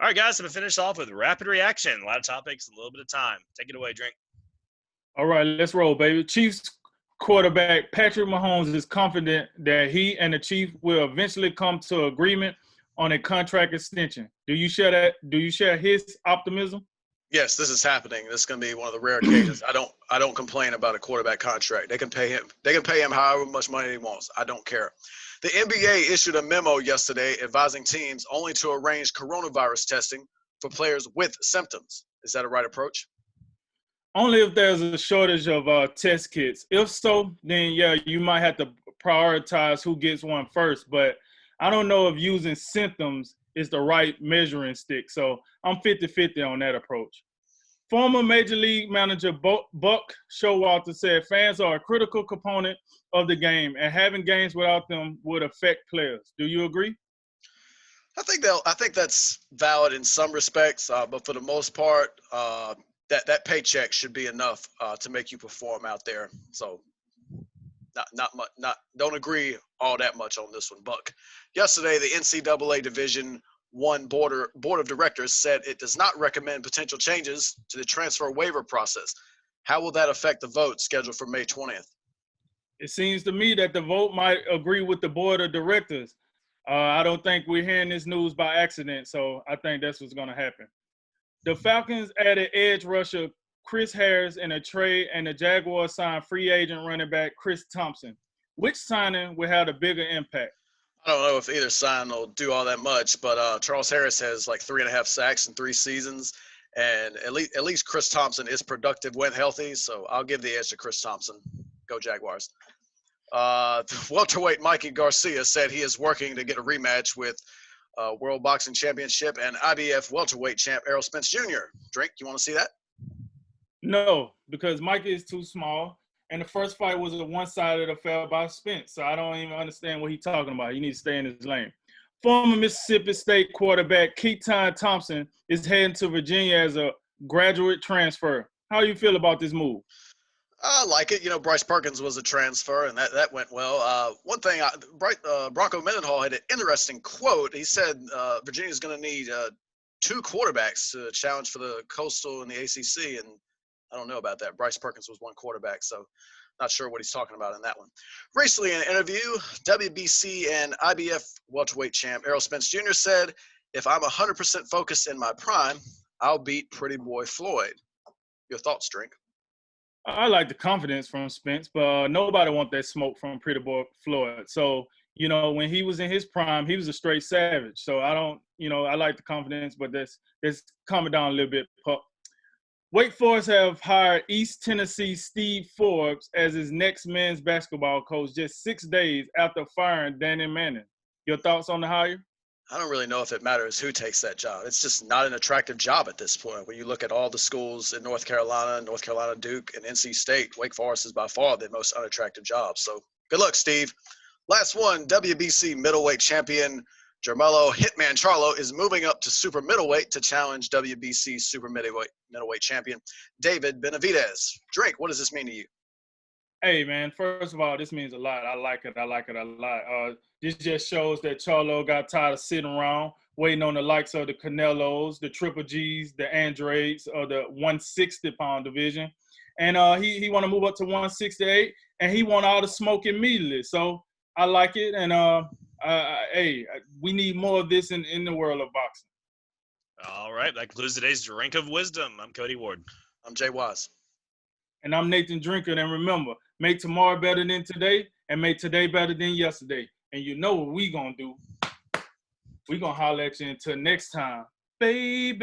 All right, guys, I'm going to finish off with rapid reaction. A lot of topics, a little bit of time. Take it away, Drink. All right, let's roll, baby. Chiefs quarterback Patrick Mahomes is confident that he and the Chiefs will eventually come to agreement on a contract extension. Do you share that? Do you share his optimism? Yes, this is happening. This is going to be one of the rare occasions. I don't complain about a quarterback contract. They can pay him. They can pay him however much money he wants. I don't care. The NBA issued a memo yesterday advising teams only to arrange coronavirus testing for players with symptoms. Is that a right approach? Only if there's a shortage of test kits. If so, then yeah, you might have to prioritize who gets one first. But I don't know if using symptoms is the right measuring stick. So I'm 50-50 on that approach. Former Major League manager Buck Showalter said fans are a critical component of the game, and having games without them would affect players. Do you agree? I think that's valid in some respects, but for the most part, that paycheck should be enough to make you perform out there. So not much. Don't agree all that much on this one, Buck. Yesterday, the NCAA Division I board of directors said it does not recommend potential changes to the transfer waiver process. How will that affect the vote scheduled for May 20th? It seems to me that the vote might agree with the board of directors. I don't think we're hearing this news by accident, so I think that's what's going to happen. The Falcons added edge rusher Chris Harris in a trade, and the Jaguars signed free agent running back Chris Thompson. Which signing will have a bigger impact? I don't know if either sign will do all that much, but Charles Harris has like 3.5 sacks in 3 seasons, and at least Chris Thompson is productive when healthy. So I'll give the edge to Chris Thompson. Go Jaguars. Welterweight Mikey Garcia said he is working to get a rematch with World Boxing Championship and IBF welterweight champ Errol Spence Jr. Drake, you want to see that? No, because Mikey is too small, and the first fight was a one-sided affair by Spence, so I don't even understand what he's talking about. He needs to stay in his lane. Former Mississippi State quarterback Keaton Thompson is heading to Virginia as a graduate transfer. How do you feel about this move? I like it. You know, Bryce Perkins was a transfer, and that went well. One thing, Bronco Mendenhall had an interesting quote. He said Virginia's going to need 2 quarterbacks to challenge for the Coastal and the ACC, and I don't know about that. Bryce Perkins was one quarterback, so not sure what he's talking about in that one. Recently in an interview, WBC and IBF welterweight champ Errol Spence Jr. said, if I'm 100% focused in my prime, I'll beat Pretty Boy Floyd. Your thoughts, Drink? I like the confidence from Spence, but nobody want that smoke from Pretty Boy Floyd. So, you know, when he was in his prime, he was a straight savage. So I don't, you know, I like the confidence, but that's calm it down a little bit, Pup. Wake Forest have hired East Tennessee Steve Forbes as his next men's basketball coach just 6 days after firing Danny Manning. Your thoughts on the hire? I don't really know if it matters who takes that job. It's just not an attractive job at this point. When you look at all the schools in North Carolina, Duke, and NC State, Wake Forest is by far the most unattractive job. So good luck, Steve. Last one, WBC middleweight champion Jermelo Hitman Charlo is moving up to super middleweight to challenge WBC super middleweight champion David Benavidez. Drake, what does this mean to you? Hey, man, first of all, this means a lot. I like it a lot. This just shows that Charlo got tired of sitting around waiting on the likes of the Canelos, the Triple Gs, the Andrades, or the 160-pound division. And he want to move up to 168, and he want all the smoke immediately. So I like it, and hey, we need more of this in the world of boxing. All right, that concludes today's Drink of Wisdom. I'm Cody Ward. I'm Jay Wise. And I'm Nathan Drinker. And remember, make tomorrow better than today and make today better than yesterday. And you know what we going to do. We going to holler at you until next time. Baby.